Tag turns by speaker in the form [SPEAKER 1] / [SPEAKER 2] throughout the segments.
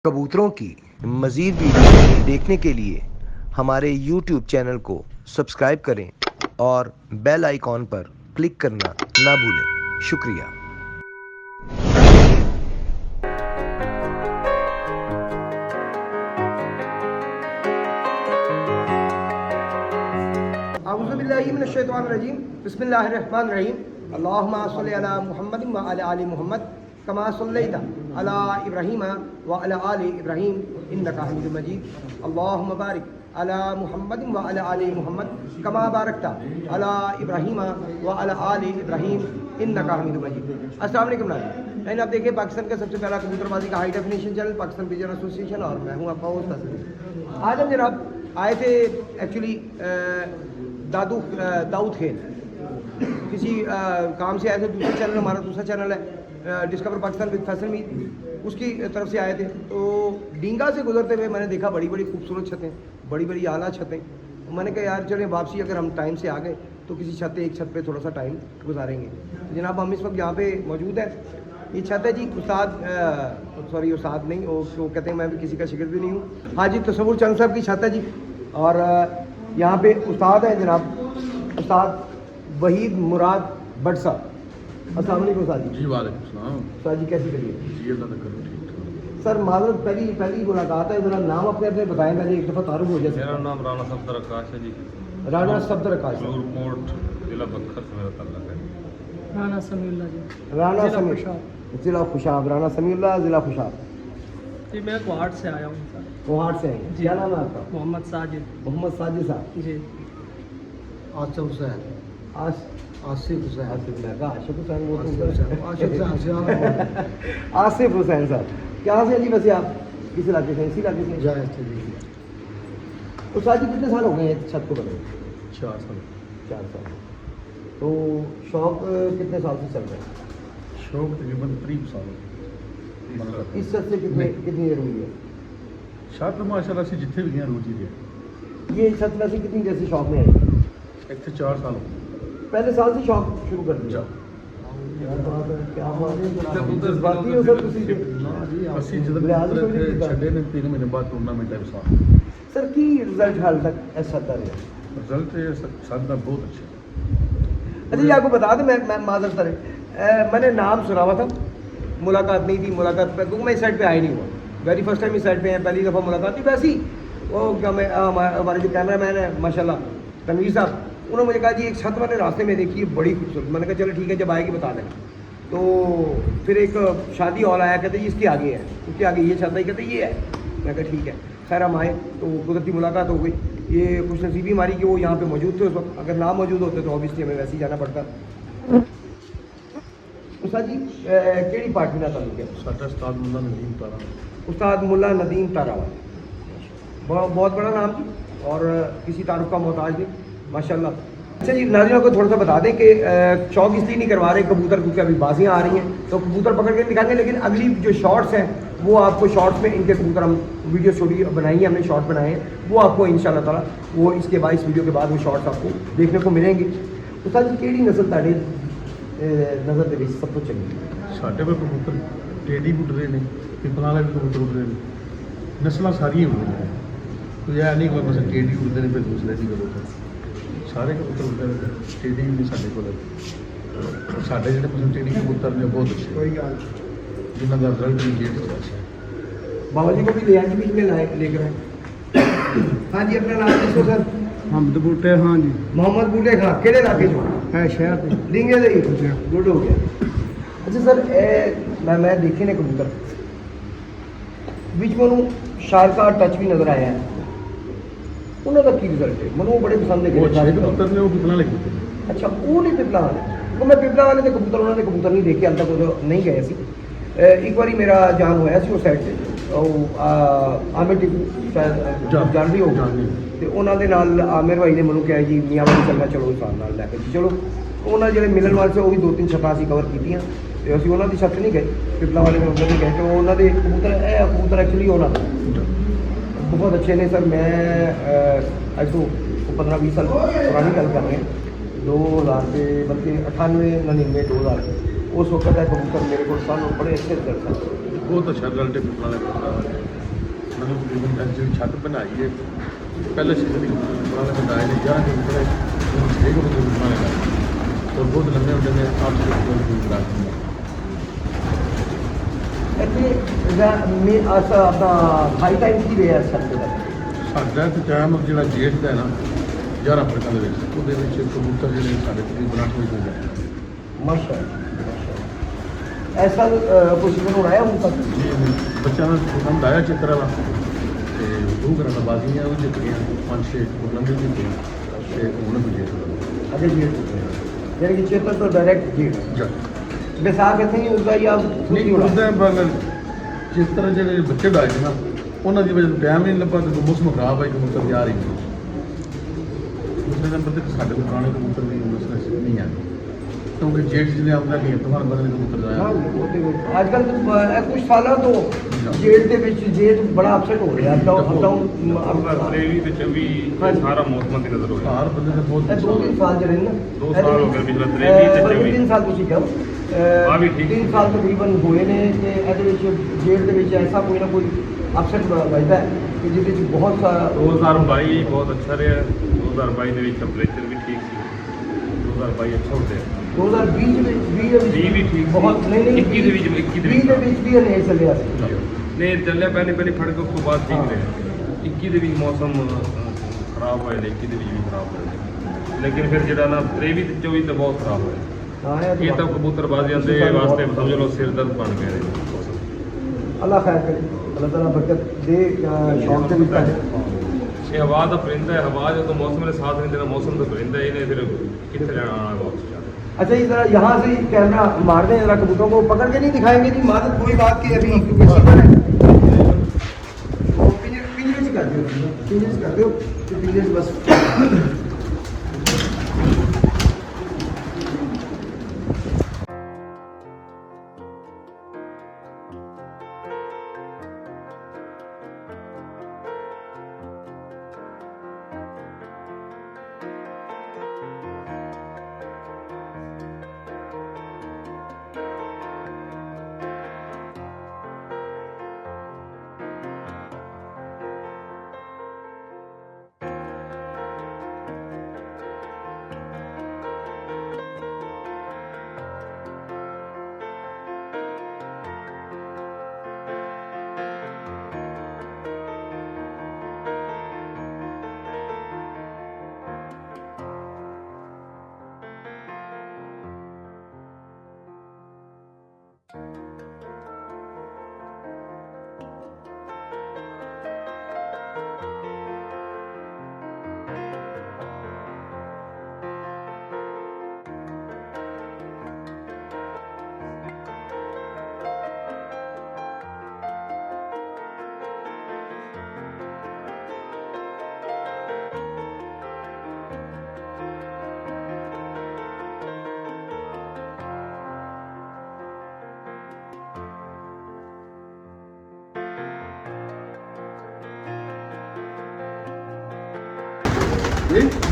[SPEAKER 1] कबूतरों की मज़ीद वीडियो देखने के लिए हमारे YouTube चैनल को सब्सक्राइब करें और बेल आइकॉन पर क्लिक करना ना भूलें। शुक्रिया।
[SPEAKER 2] औज़ुबिल्लाहि मिनश्शैतानिर्रजीम बिस्मिल्लाहिर्रहमानिर्रहीम अल्लाहुम्मा सल्लि अला मुहम्मद व अला आलि मुहम्मद कमा सल्लैता अला इब्राहीम व अला आलि इब्राहीम इन्नका हमीदुम मजीद अल्लाहुम्मा बारिक अला मुहम्मद व अला आलि मुहम्मद कमा बारकता अला इब्राहीम व अला आलि इब्राहीम इन्नका हमीदुम मजीद। अस्सलाम वालेकुम नाज़रीन, आप देखिए पाकिस्तान का सबसे पहला कबूतरबाजी का high definition channel Pakistan pigeon association और मैं हूँ आपका होस्ट तस्लीम। आज हम जनाब आए थे एक्चुअली दाऊद खेल किसी काम से आए थे। दूसरा चैनल हमारा दूसरा चैनल है डिस्कवर पाकिस्तान विद फैसल मीत, उसकी तरफ से आए थे। तो डींगा से गुजरते हुए मैंने देखा बड़ी बड़ी खूबसूरत छतें, बड़ी बड़ी आला छतें। मैंने कहा यार चलें वापसी अगर हम टाइम से आ गए तो किसी एक छत पे थोड़ा सा टाइम गुजारेंगे। जनाब हम इस वक्त यहाँ पे मौजूद हैं। ये छत है जी उस्ताद नहीं, वो कहते हैं मैं भी किसी का शिगिर्द भी नहीं हूँ। हाँ जी, तसव्वुर चंद साहब की छत है जी। और यहाँ पे उस्ताद हैं जनाब उस्ताद वहीद मुराद भट्ट साहब। अस्सलाम वालेकुम उस्ताद जी।
[SPEAKER 3] वालेकुम सलाम।
[SPEAKER 2] उस्ताद जी कैसी करिए
[SPEAKER 3] जी, अल्लाह का करो ठीक ठाक।
[SPEAKER 2] सर माजरत पहली मुलाकात है, ज़रा नाम अपने बताएं, पहले एक दफ़ा तारुफ हो जाए।
[SPEAKER 3] मेरा नाम राणा सफदर आकाश है जी।
[SPEAKER 2] राणा सफदर आकाश,
[SPEAKER 3] नूरकोट जिला बखर से मेरा ताल्लुक है।
[SPEAKER 2] राणा समीउल्लाह, ज़िला खुशाब। राणा समीउल्लाह, ज़िला खुशाब।
[SPEAKER 4] जी मैं कोहाट से आया हूँ सर।
[SPEAKER 2] कोहाट से हैं, क्या नाम है आपका?
[SPEAKER 4] मोहम्मद साजिद।
[SPEAKER 2] मोहम्मद साजिद साहब
[SPEAKER 4] जी।
[SPEAKER 2] आसिफ हुसैन। आसिफ हुसैन, आसिफ हुसैन वो आसिफ हुसैन साहब। कहाँ से हैं जी वैसे आप? किस इलाके से? इसी इलाके से? तो साजिद कितने साल हो गए हैं छत को बने?
[SPEAKER 3] 4 साल।
[SPEAKER 2] 4 साल। तो शौक कितने साल से चल रहा है?
[SPEAKER 3] शौक तकरीबन 3 साल।
[SPEAKER 2] इस छत से कितनी देर हुई है?
[SPEAKER 3] शायद तो माशाल्लाह से जितने भी गए रोजी है।
[SPEAKER 2] ये छत वैसे कितनी जैसे शौक में आई?
[SPEAKER 3] एक से 4 साल हो गए।
[SPEAKER 2] पहले साल से शौक शुरू कर दिया। क्या बात है, जज्बाती हो सर तुसी ते?
[SPEAKER 3] ਅਸੀਂ ਜਦੋਂ ਛੱਡੇ ਨੇ 3 ਮਹੀਨੇ ਬਾਅਦ ਟੂਰਨਾਮੈਂਟ ਹੈ ਸਾਲ।
[SPEAKER 2] सर की रिजल्ट हाल तक ऐसा था रहा?
[SPEAKER 3] रिजल्ट साथ का बहुत अच्छा।
[SPEAKER 2] अच्छा जी, आपको बता दें मैं माजर सर मैंने नाम सुना हुआ था, मुलाकात नहीं थी। मुलाकात पे क्योंकि मैं इस साइड पे आया नहीं हुआ, वेरी फर्स्ट टाइम इस साइड पे है, पहली दफ़ा मुलाकात थी। वैसी वो क्या मैं हमारे जो कैमरा मैन है माशाल्लाह तनवीर साहब, उन्होंने मुझे कहा जी एक छत मैंने रास्ते में देखी है बड़ी खूबसूरत। मैंने कहा चलो ठीक है, जब आएगी बता देना। तो फिर एक शादी हॉल आया, कहते जी इसके आगे है, उसके आगे ये छत है, कहते ये है। मैं कहा ठीक है। खैर हम आए तो कुदरती मुलाकात हो गई। ये खुश नसीबी हमारी कि वो यहाँ पे मौजूद थे उस वक्त। अगर ना मौजूद होते तो ऑब्वियसली हमें वैसे ही जाना पड़ता। उस्ताद जी केड़ी पार्टी ना ताल्लुक है?
[SPEAKER 3] साडा उस्ताद मुल्ला नदीम तारा।
[SPEAKER 2] उस्ताद मुल्ला नदीम तारा, बहुत बड़ा नाम जी और किसी तारुफ का मोहताज नहीं माशाल्लाह। अच्छा जी, नाज़रीन को थोड़ा सा बता दें कि शौक इसलिए नहीं करवा रहे कबूतर क्योंकि अभी बाजियाँ आ रही हैं तो कबूतर पकड़ के दिखाएंगे, लेकिन अगली जो शॉर्ट्स हैं वो आपको शॉर्ट्स में इनके कबूतर हम वीडियो स्टूडियो बनाई है, हमने शॉर्ट बनाए हैं, वो आपको इंशाल्लाह ताला वो इसके बाद इस वीडियो के बाद वो शॉर्ट्स आपको देखने को मिलेंगे। तो सर जी केड़ी नस्ल ताड़ी नज़र दे विच सब तो चंगी?
[SPEAKER 3] ਸਾਡੇ ਕੋਲ ਕਬੂਤਰ ਟੇਡੀ ਉੱਡ ਰਹੇ ਨੇ, ਪਿੱਪਲਾਂ ਵਾਲੇ ਵੀ ਕਬੂਤਰ ਉੱਡ ਰਹੇ ਨੇ, ਨਸਲਾਂ ਸਾਰੀਆਂ ਉੱਡਦੀਆਂ ਨੇ। ਕੋਈ ਇਹ ਨਹੀਂ ਕੋਈ ਬਸ ਟੇਡੀ ਉੱਡਦੇ ਨੇ ਫਿਰ ਦੂਸਰੇ ਦੀ ਗੱਲ ਹੋਵੇ। ਸਾਰੇ ਕਬੂਤਰ ਉੱਡਦੇ ਨੇ, ਟੇਡੀ ਵੀ ਸਾਡੇ ਕੋਲ। ਸਾਡੇ ਜਿਹੜੇ ਪਸੰਦ ਟੇਡੀ ਕਬੂਤਰ ਨੇ ਬਹੁਤ ਅੱਛੇ,
[SPEAKER 2] कोई गल
[SPEAKER 3] ਜਿਨ੍ਹਾਂ ਦਾ ਰਿਜ਼ਲਟ ਵੀ ਜੇਠ ਚ ਅੱਛਾ ਹੈ।
[SPEAKER 2] बाबा जी को भी ले आए बीच में लेकर आए। हाँ जी, अपना नाम दसो सर।
[SPEAKER 5] हमद बूटे। हाँ जी,
[SPEAKER 2] मोहम्मद बूटे खां, केड़े इलाके चो?
[SPEAKER 5] है शहर से।
[SPEAKER 2] डिंगे दे ही गुड हो गया। अच्छा सर मैं देखे ने कबूतर बीच में शारका टच भी नजर आया है, उन्होंने का की रिजल्ट है? मैंने वो बड़े पसंद है
[SPEAKER 3] ਉਹ ਛੇ ਕਬੂਤਰ ਨੇ ਉਹ ਪਿੱਪਲਾਂ ਵਾਲੇ ਕਬੂਤਰ ਨੇ।
[SPEAKER 2] अच्छा वो नहीं पिपला वाले वो मैं पिपला वाले के कबूतर उन्होंने कबूतर नहीं देखे, हाल तक वो नहीं गए सी। एक बार मेरा जान होया सी उस साइड से आमिर टिपू शायद जान रही होगा, तो उन्होंने नाल आमिर भाई ने मैंने कहा जी मियाँ वाली चलना, चलो साथ नाल लैके जी चलो। उन्होंने जो मिलन वाले से वो भी 2-3 छत्तां असीं कवर कीतियां ते असीं उन्हां दी छत नहीं गए, पिपला वाले में उधर नहीं गए। तो उन्होंने कबूतर कबूतर एक्चुअली उन्होंने बहुत अच्छे ने सर। मैं अज तो 15-20 साल पुरानी गल कर रहे हैं, 2000 के बल्कि 98-99 2000 उस वक्त कबूतर मेरे को सन बड़े अच्छे रिजल्ट।
[SPEAKER 3] ਬਹੁਤ ਅੱਛਾ ਰਿਜ਼ਲਟ ਹੈ ਪਿੱਪਲਾਂ ਵਾਲੇ ਕਬੂਤਰਾਂ ਦਾ। ਜਿਹੜੀ ਛੱਤ ਬਣਾਈ ਹੈ ਪਹਿਲੇ ਸੀਜ਼ਨ ਦੀ ਪੁਰਾਣੇ ਬਣਾਏ ਨੇ 11 ਕਬੂਤਰ ਹੈ 6 ਕਬੂਤਰ ਬਣਾਏ ਨੇ ਔਰ ਬਹੁਤ ਲੰਬੇ ਹੁੰਦੇ ਨੇ 8 ਕਬੂਤਰ ਬਣਾਏ
[SPEAKER 2] ਇੱਥੇ ਆਪਣਾ ਹਾਈ ਟਾਈਮ ਕੀ ਰਿਹਾ ਸਭ ਦਾ
[SPEAKER 3] ਸਾਡਾ ਤੇ ਟਾਈਮ ਜਿਹੜਾ ਜੇਠ ਦਾ ਹੈ ਨਾ 11 ਅਪ੍ਰੈਲ ਦੇ ਵਿੱਚ ਉਹਦੇ ਵਿੱਚ ਕਬੂਤਰ ਜਿਹੜੇ ਸਾਡੇ ਤਕਰੀਬਨ 8 ਵਜੇ ਹੁੰਦੇ ਨੇ
[SPEAKER 2] ਮਾਸ਼ਾਅੱਲਾ ਐਸਾ ਕੁਝ ਮੈਨੂੰ ਆਇਆ ਹੁਣ ਤੱਕ
[SPEAKER 3] ਜੀ ਬੱਚਿਆਂ ਦਾ ਪ੍ਰੋਗਰਾਮ ਲਾਇਆ ਚਿੱਤਰ ਵਾਲਾ ਤੇ ਦੋ ਘਰਾਂ ਦਾ ਬਾਜ਼ੀਆਂ ਉਹ ਜਿੱਤ ਗਈਆਂ 5-6 ਟੂਰਨਾਮੈਂਟ ਜਿੱਤੇ ਤੇ ਉਹਨਾਂ ਨੂੰ ਜਿੱਤ
[SPEAKER 2] अजय जी यानी कि चेतन तो डायरेक्ट जी बैसाख इतने ही उनका या
[SPEAKER 3] ਨਹੀਂ ਉਸਦਾ ਪਰ ਚਿੱਤਰ ਜਿਹੜੇ ਬੱਚੇ ਡਾਏ ਨੇ ਨਾ ਉਹਨਾਂ ਦੀ ਵਜ੍ਹਾ ਤੋਂ ਟਾਈਮ ਹੀ ਨਹੀਂ ਲੱਭਾ ਤੇ ਮੌਸਮ ਖਰਾਬ ਆਈ ਕਬੂਤਰ ਤਿਆਰ ਹੀ ਨਹੀਂ ਦੂਸਰੇ ਨੰਬਰ ਤੇ ਸਾਡੇ ਕੋਲ ਪੁਰਾਣੇ ਕਬੂਤਰ ਦੀ ਨਸਲ ਨਹੀਂ ਆ क्योंकि जेठ जिले आमदा नहीं है तुम्हारे बदले कबूतर जाया
[SPEAKER 2] आजकल कुछ साल तो जेठ ਦੇ ਵਿੱਚ जेठ बड़ा अपसेट हो ਰਿਹਾ ਅਪ ਡਾਊਨ
[SPEAKER 6] ਫਰਵਰੀ ਵਿੱਚ ਵੀ ਸਾਰਾ ਮੌਸਮਾਂ ਦੀ ਨਜ਼ਰ ਹੋਇਆ
[SPEAKER 3] ਹਰ ਬੰਦੇ ਦਾ ਬਹੁਤ
[SPEAKER 2] 2-3 ਸਾਲ ਜਿਹੜੇ ਨੇ
[SPEAKER 6] 2 ਸਾਲ ਹੋ ਗਏ ਪਿਛਲਾ 23 ਤੇ 24
[SPEAKER 2] 3 ਸਾਲ ਤੁਸੀਂ ਕਹੋ
[SPEAKER 6] ਆ ਵੀ ਠੀਕ
[SPEAKER 2] 3 ਸਾਲ ਤਕਰੀਬਨ ਹੋਏ ਨੇ ਤੇ ਇਹਦੇ ਵਿੱਚ ਜੇਲ੍ਹ ਦੇ ਵਿੱਚ ਐਸਾ ਕੋਈ ਨਾ ਕੋਈ ਅਪਸੈਟ ਵੱਜਦਾ ਹੈ ਕਿ ਜਿਹਦੇ ਵਿੱਚ ਬਹੁਤ ਸਾਰਾ
[SPEAKER 6] 2022 ਬਹੁਤ ਅੱਛਾ ਰਿਹਾ 2022 ਦੇ ਵਿੱਚ ਟੈਂਪਰੇਚਰ ਵੀ ਠੀਕ ਸੀ 2022 ਅੱਛਾ ਹੋ ਗਿਆ
[SPEAKER 2] 2020 ਦੇ ਵਿੱਚ
[SPEAKER 6] 20 ਵੀ ਠੀਕ ਸੀ।
[SPEAKER 2] ਬਹੁਤ ਨਹੀਂ
[SPEAKER 6] 21 ਦੇ ਵਿੱਚ 21 ਦੇ
[SPEAKER 2] 20 ਦੇ ਵਿੱਚ ਵੀ ਹਨੇਰ ਚੱਲਿਆ ਸੀ
[SPEAKER 6] ਨਹੀਂ ਚੱਲਿਆ ਪਹਿਲੀ ਫੜਕ ਉਸ ਤੋਂ ਬਾਅਦ ਠੀਕ ਰਿਹਾ 21 ਦੇ ਵਿੱਚ ਮੌਸਮ ਖਰਾਬ ਹੋਇਆ 21 ਦੇ ਵਿੱਚ ਵੀ ਖਰਾਬ ਹੋਇਆ ਲੇਕਿਨ ਫਿਰ ਜਿਹੜਾ ਨਾ 23 ਤੇ 24 ਤੇ ਬਹੁਤ ਖਰਾਬ ਹੋਇਆ
[SPEAKER 2] ਹਾਂ
[SPEAKER 6] ਇਹ ਤਾਂ ਕਬੂਤਰਬਾਜ਼ੀਆਂ ਦੇ ਵਾਸਤੇ ਸਮਝ ਲਓ ਸਿਰ ਦਰਦ ਬਣ ਗਏ ਨੇ
[SPEAKER 2] ਅੱਲਾਹ ਖੈਰ ਕਰੇ ਅੱਲਾਹ ਤਾਲਾ ਬਰਕਤ ਦੇ ਸ਼ੌਕ ਦੇ ਵਿੱਚ ਪਾਏ
[SPEAKER 6] ਇਹ ਹਵਾ ਦਾ ਪਰਿੰਦਾ ਹੈ ਹਵਾ ਜਦੋਂ ਮੌਸਮ ਨੇ ਸਾਥ ਨਹੀਂ ਦੇਣਾ ਮੌਸਮ ਦਾ ਪਰਿੰਦਾ ਇਹਨੇ ਫਿਰ कितने जाना वापस जाना।
[SPEAKER 2] अच्छा ये जरा यहाँ से कैमरा मार दें जरा कबूतरों को पकड़ के नहीं दिखाएंगे जी मादर कोई बात की अभी क्योंकि सीजन है तो पिंजरे से कर दो पिंजरे से कर दो तो पिंजरे से बस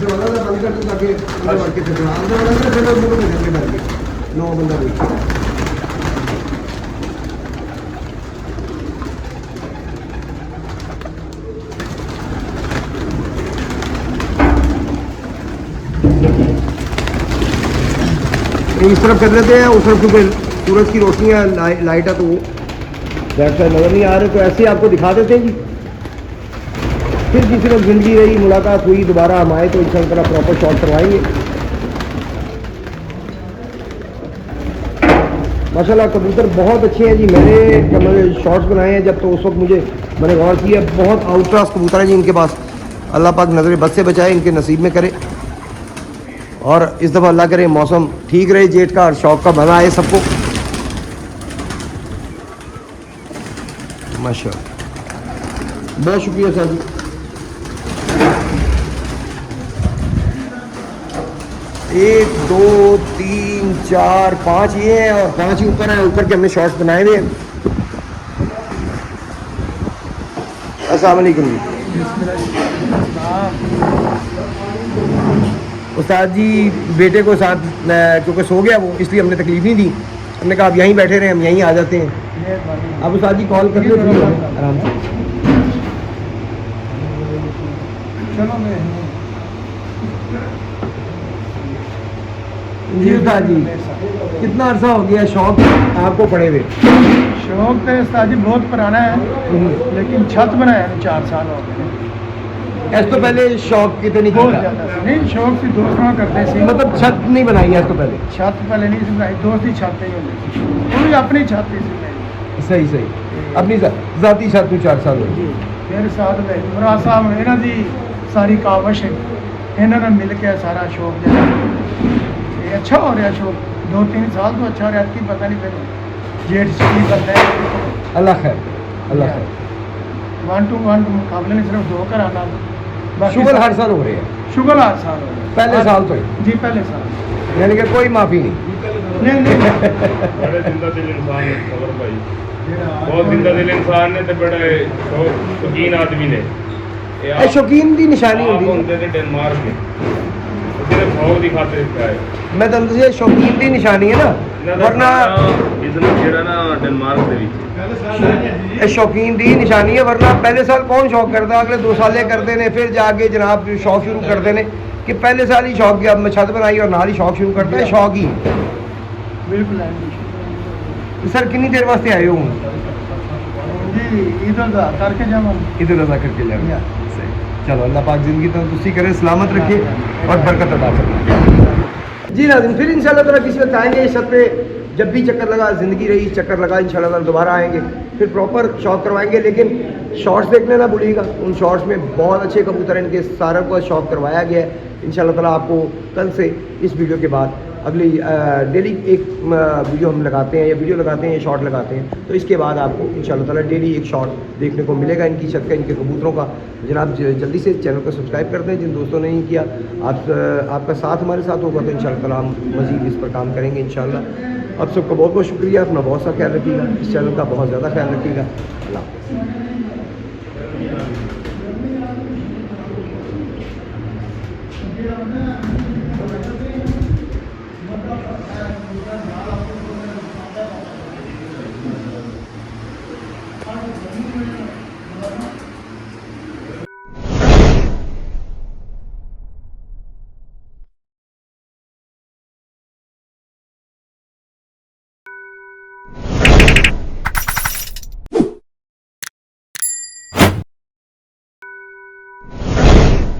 [SPEAKER 2] दरवाजा बंद कर दो ताकि अंदर के अंदर मुंह में करके बैठ गए 9 बंदा बैठ इस तरफ कर देते हैं उस तरफ क्योंकि सूरज की रोशनी है लाइट है तो बैक साइड नजर नहीं आ रहे तो ऐसे ही आपको दिखा देते हैं जी फिर किसी वक्त जिंदगी रही मुलाकात हुई दोबारा हम आए तो इंशाअल्लाह प्रॉपर शॉट करवाएंगे माशाल्लाह कबूतर बहुत अच्छे हैं जी मैंने शॉट्स बनाए हैं जब तो उस वक्त मुझे मैंने गौर किया बहुत आउटक्लास कबूतर है जी इनके पास अल्लाह पाक नज़र बद से बचाए इनके नसीब में करे और इस दफ़ा अल्लाह करे मौसम ठीक रहे जेठ का और शौक का बना आए सबको माशाल्लाह बहुत शुक्रिया सर जी 1 2 3 4 5 ये है और 5 ही ऊपर है ऊपर के हमने शॉट्स बनाए हुए हैं अस्सलाम वालेकुम उस्ताद जी बेटे को साथ क्योंकि सो गया वो इसलिए हमने तकलीफ नहीं दी हमने कहा अब यहीं बैठे रहे हम यहीं आ जाते हैं अब उस्ताद जी कॉल कर लो आराम से
[SPEAKER 5] चलो मैं
[SPEAKER 2] जी उस्ताद जी कितना अरसा हो गया शौक आपको पड़े हुए?
[SPEAKER 5] शौक तो उस्ताद जी बहुत पुराना है, लेकिन छत बनाया है 4 साल हो गए।
[SPEAKER 2] इस तो पहले शौक कितनी
[SPEAKER 5] बहुत
[SPEAKER 2] की
[SPEAKER 5] ज़्यादा से नहीं, शौक से दोस्तों करते सी,
[SPEAKER 2] मतलब छत नहीं बनाई है इस तो पहले?
[SPEAKER 5] छत पहले नहीं सी बनाई, दोस्त की छत ही होती, वो भी अपनी छत ही सी मेरी।
[SPEAKER 2] सही सही अपनी जाती छत में 4 साल हो गए।
[SPEAKER 5] मेरे साथ में मुरा साहब इन्हों की सारी कावश है, इन्होंने मिल के सारा शौक जो ये अच्छा हो रहा शौक, 2-3 साल तो अच्छा हो रहा कि पता नहीं फिर जेठ से की करते हैं।
[SPEAKER 2] अल्लाह खैर, अल्लाह खैर।
[SPEAKER 5] 1 to 1 मुकाबले में सिर्फ 2 कराना,
[SPEAKER 2] शुगर हर साल हो रहे हैं?
[SPEAKER 5] शुगर हर साल हो रहा है।
[SPEAKER 2] पहले साल तो ही?
[SPEAKER 5] जी पहले साल,
[SPEAKER 2] यानी कि कोई माफी नहीं?
[SPEAKER 5] नहीं नहीं
[SPEAKER 6] बड़े जिंदा दिल इंसान ने खबर भाई, बहुत जिंदा दिल इंसान ने ते बड़े शौकीन आदमी ने।
[SPEAKER 2] ਇਹ ਸ਼ੌਕੀਨ ਦੀ ਨਿਸ਼ਾਨੀ
[SPEAKER 6] आप
[SPEAKER 2] ਹੁੰਦੀ
[SPEAKER 6] ਹੁੰਦੇ
[SPEAKER 2] ਹੈ।
[SPEAKER 6] ਨੇ ਡੈਨਮਾਰਕ ਦੇ ਉਹਦੇ ਫੌਗ ਦੀ ਖਾਤਰ ਇੱਥੇ ਆਏ।
[SPEAKER 2] ਮੈਂ ਤੁਹਾਨੂੰ ਦੱਸਿਆ ਸ਼ੌਕੀਨ ਦੀ ਨਿਸ਼ਾਨੀ ਹੈ ਨਾ, ਵਰਨਾ
[SPEAKER 6] ਬਿਜ਼ਨਸ ਜਿਹੜਾ ਨਾ ਡੈਨਮਾਰਕ ਦੇ ਵਿੱਚ
[SPEAKER 2] ਇਹ ਸ਼ੌਕੀਨ ਦੀ ਨਿਸ਼ਾਨੀ ਹੈ, ਵਰਨਾ ਪਹਿਲੇ ਸਾਲ ਕੌਣ ਸ਼ੌਕ ਕਰਦਾ? ਅਗਲੇ 2 ਸਾਲੇ ਕਰਦੇ ਨੇ, ਫਿਰ ਜਾ ਕੇ ਜਨਾਬ ਸ਼ੌਕ ਸ਼ੁਰੂ ਕਰਦੇ ਨੇ ਕਿ ਪਹਿਲੇ ਸਾਲ ਹੀ ਸ਼ੌਕ ਗਿਆ, ਮੈਂ ਛੱਤ ਬਣਾਈ ਔਰ ਨਾਲ ਹੀ ਸ਼ੌਕ ਸ਼ੁਰੂ ਕਰਤਾ ਹੈ। ਸ਼ੌਕ ਹੀ
[SPEAKER 5] बिल्कुल है
[SPEAKER 2] ਸਰ ਕਿੰਨੀ ਦੇਰ ਵਾਸਤੇ ਆਏ ਹੋ ਹੁਣ?
[SPEAKER 5] जी, इधर का करके जाओ।
[SPEAKER 2] इधर अदा करके जाओ। सही, चलो अल्लाह पाक जिंदगी तो तुसी करे, सलामत रखे और बरकत अदा फरमाए। जी नाज़रीन, फिर इंशाल्लाह ताला किसी वक्त आएंगे इस छत पे, जब भी चक्कर लगा, ज़िंदगी रही चक्कर लगा, इंशाल्लाह ताला दोबारा आएंगे, फिर प्रॉपर शौक करवाएंगे। लेकिन शॉर्ट्स देखने ना भूलिएगा, उन शॉर्ट्स में बहुत अच्छे कबूतर हैं, इनके सारों को शौक करवाया गया है। इंशाल्लाह ताला आपको कल से इस वीडियो के बाद अगली डेली एक वीडियो हम लगाते हैं, या वीडियो लगाते हैं या शॉर्ट लगाते हैं, तो इसके बाद आपको इंशाल्लाह ताला डेली एक शॉर्ट देखने को मिलेगा इनकी छत का, इनके कबूतरों का। जनाब जल्दी से चैनल को सब्सक्राइब कर दें, जिन दोस्तों ने नहीं किया, आपका साथ हमारे साथ होगा तो इंशाल्लाह ताला हम मज़ीद इस पर काम करेंगे इंशाल्लाह। आप सबका बहुत बहुत शुक्रिया, अपना बहुत सा ख्याल रखिएगा, इस चैनल का बहुत ज़्यादा ख्याल रखिएगा। अल्लाह हाफ़िज़।